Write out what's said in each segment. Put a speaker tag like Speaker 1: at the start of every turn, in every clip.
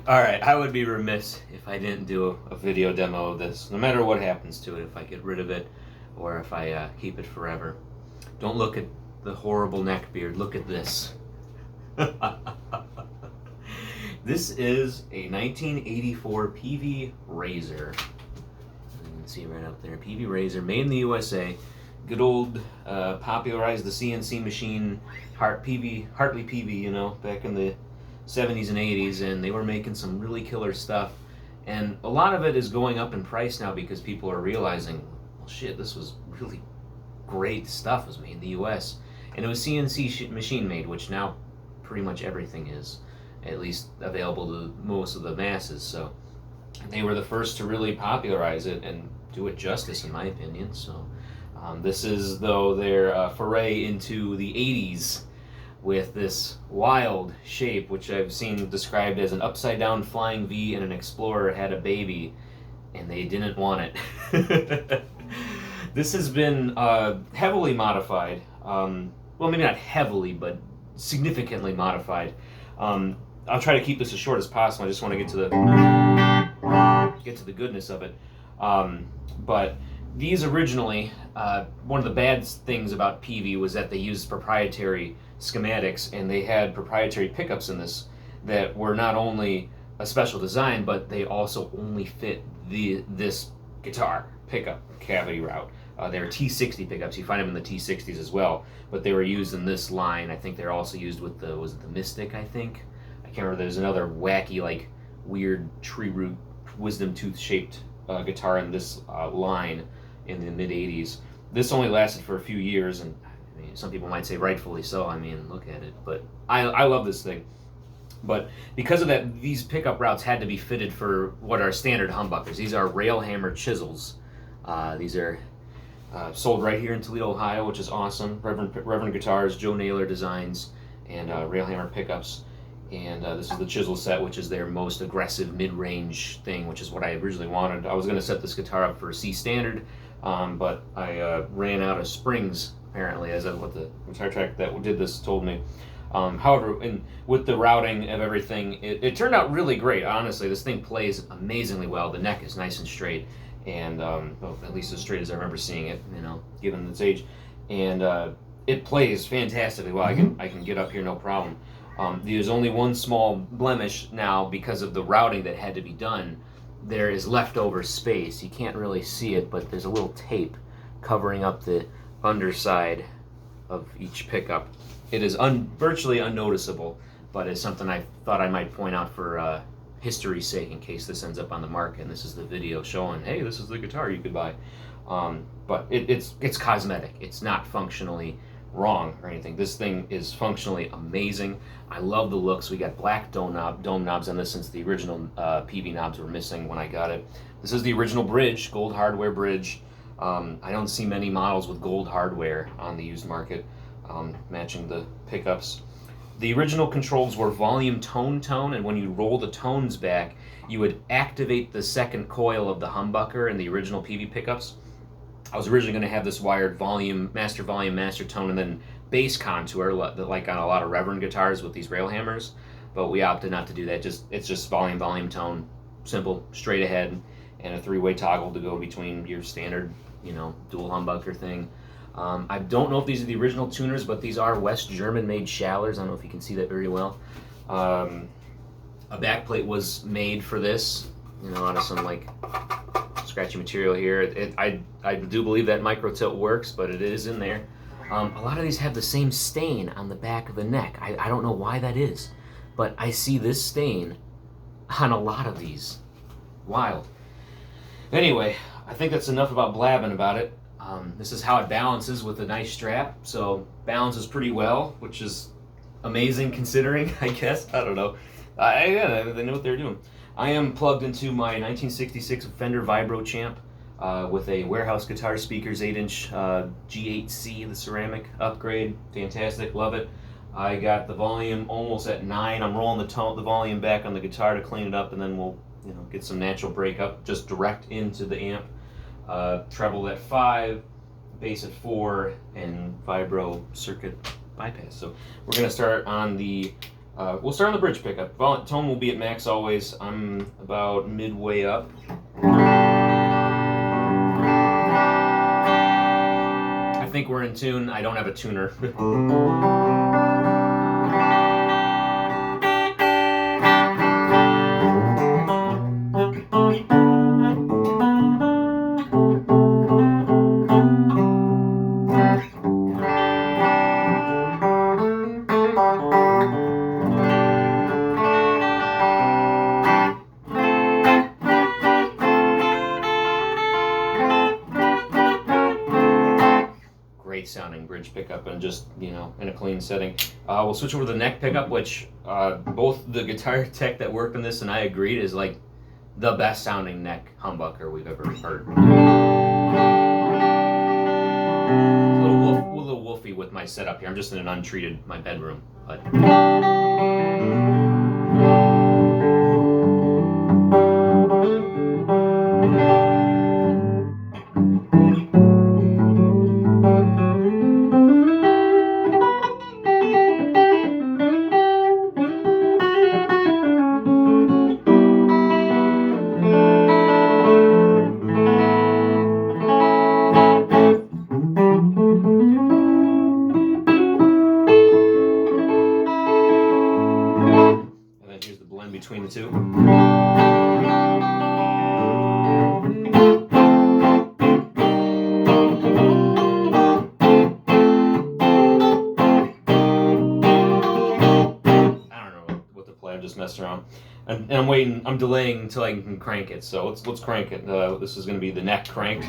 Speaker 1: Alright, I would be remiss if I didn't do a video demo of this, no matter what happens to it, if I get rid of it or if I keep it forever. Don't look at the horrible neck beard, look at this. This is a 1984 Peavey Razer. You can see right up there, Peavey Razer, made in the USA. Good old, popularized the CNC machine, Hartley Peavey, you know, back in the 70s and 80s, and they were making some really killer stuff. And a lot of it is going up in price now because people are realizing, well, shit, this was really great stuff was made in the US. And it was CNC machine made, which now pretty much everything is, at least available to most of the masses. So they were the first to really popularize it and do it justice, in my opinion. So this is, though, their foray into the 80s with this wild shape, which I've seen described as an upside-down flying V and an explorer had a baby, and they didn't want it. This has been heavily modified. Well, maybe not heavily, but significantly modified. I'll try to keep this as short as possible. I just want to get to the goodness of it. But these originally, one of the bad things about Peavey was that they used proprietary schematics, and they had proprietary pickups in this that were not only a special design, but they also only fit this guitar pickup cavity route. They were T60 pickups. You find them in the T60s as well, but they were used in this line. I think they're also used with the, was it the Mystic, I think? I can't remember. There's another wacky, like, weird tree root, wisdom tooth shaped guitar in this line in the mid-80s. This only lasted for a few years, and I mean, some people might say rightfully so. I mean, look at it. But I love this thing. But because of that, these pickup routes had to be fitted for what are standard humbuckers. These are rail hammer chisels. These are sold right here in Toledo, Ohio, which is awesome. Reverend Guitars, Joe Naylor Designs, and rail hammer pickups. And this is the chisel set, which is their most aggressive mid-range thing, which is what I originally wanted. I was going to set this guitar up for C standard, but I ran out of springs, apparently, as what the guitar track that did this told me. However, with the routing of everything, it turned out really great, honestly. This thing plays amazingly well. The neck is nice and straight, and well, at least as straight as I remember seeing it, you know, given its age. And it plays fantastically well. I can get up here no problem. There's only one small blemish now because of the routing that had to be done. There is leftover space. You can't really see it, but there's a little tape covering up the underside of each pickup. It is virtually unnoticeable, but it's something I thought I might point out for history's sake in case this ends up on the market and this is the video showing, hey, this is the guitar you could buy. But it's cosmetic. It's not functionally wrong or anything. This thing is functionally amazing. I love the looks. We got black dome knobs on this since the original Peavey knobs were missing when I got it. This is the original bridge, gold hardware bridge. I don't see many models with gold hardware on the used market, matching the pickups. The original controls were volume tone, and when you roll the tones back, you would activate the second coil of the humbucker in the original Peavey pickups. I was originally going to have this wired volume, master tone, and then bass contour, like on a lot of Reverend guitars with these rail hammers, but we opted not to do that. It's just volume, tone, simple, straight ahead, and a three-way toggle to go between your standard, you know, dual humbucker thing. I don't know if these are the original tuners, but these are West German-made Schallers. I don't know if you can see that very well. A backplate was made for this, you know, out of some, like, scratchy material here. I do believe that micro tilt works, but it is in there. A lot of these have the same stain on the back of the neck. I don't know why that is, but I see this stain on a lot of these. Wild. Anyway, I think that's enough about blabbing about it. This is how it balances with a nice strap. So balances pretty well, which is amazing considering, I guess. I don't know. Yeah, they know what they're doing. I am plugged into my 1966 Fender Vibro Champ with a Warehouse Guitar Speakers 8-inch G8C, the ceramic upgrade. Fantastic, love it. I got the volume almost at 9. I'm rolling the volume back on the guitar to clean it up, and then we'll, you know, get some natural breakup just direct into the amp. Treble at 5, bass at 4, and vibro circuit bypass. So we're going to start on the We'll start on the bridge pickup. Tone will be at max always. I'm about midway up. I think we're in tune. I don't have a tuner. Great sounding bridge pickup, and just, you know, in a clean setting. We'll switch over to the neck pickup, which both the guitar tech that worked on this and I agreed is like the best sounding neck humbucker we've ever heard. A little woofy with my setup here. I'm just in an untreated my bedroom, but. Between the two. I don't know what to play. I'm just messing around, and I'm waiting. I'm delaying until I can crank it. So let's crank it. This is going to be the neck cranked.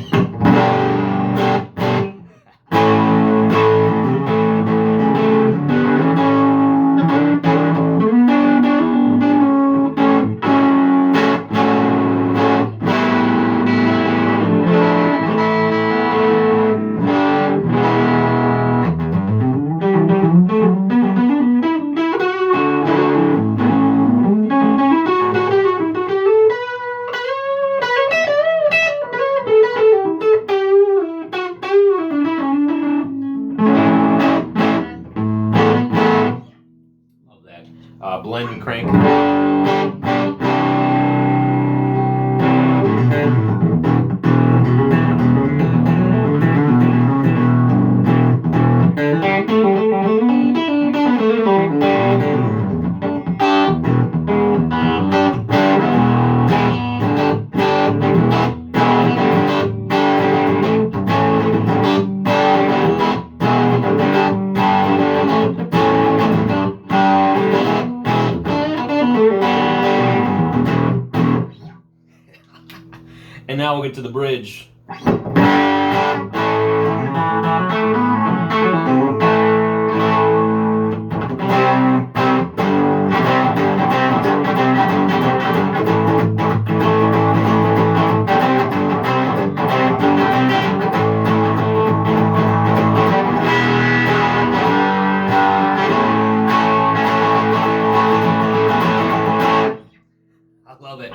Speaker 1: Blend and crank. And now we'll get to the bridge. I love it.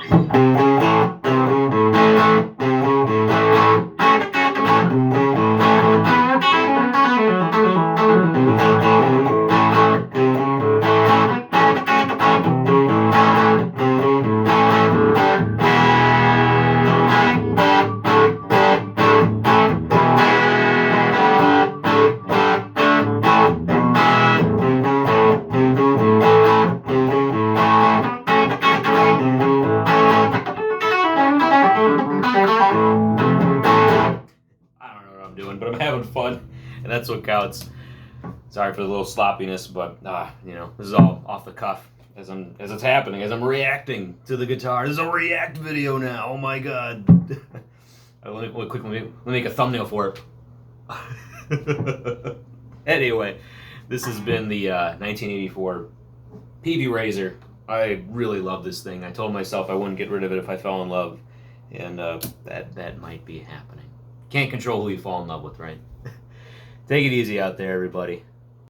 Speaker 1: But I'm having fun, and that's what counts. Sorry for the little sloppiness, but you know, this is all off the cuff as it's happening, as I'm reacting to the guitar. This is a react video now. Oh my god! let me make a thumbnail for it. Anyway, this has been the 1984 Peavey Razer. I really love this thing. I told myself I wouldn't get rid of it if I fell in love, and that might be happening. Can't control who you fall in love with, right? Take it easy out there, everybody.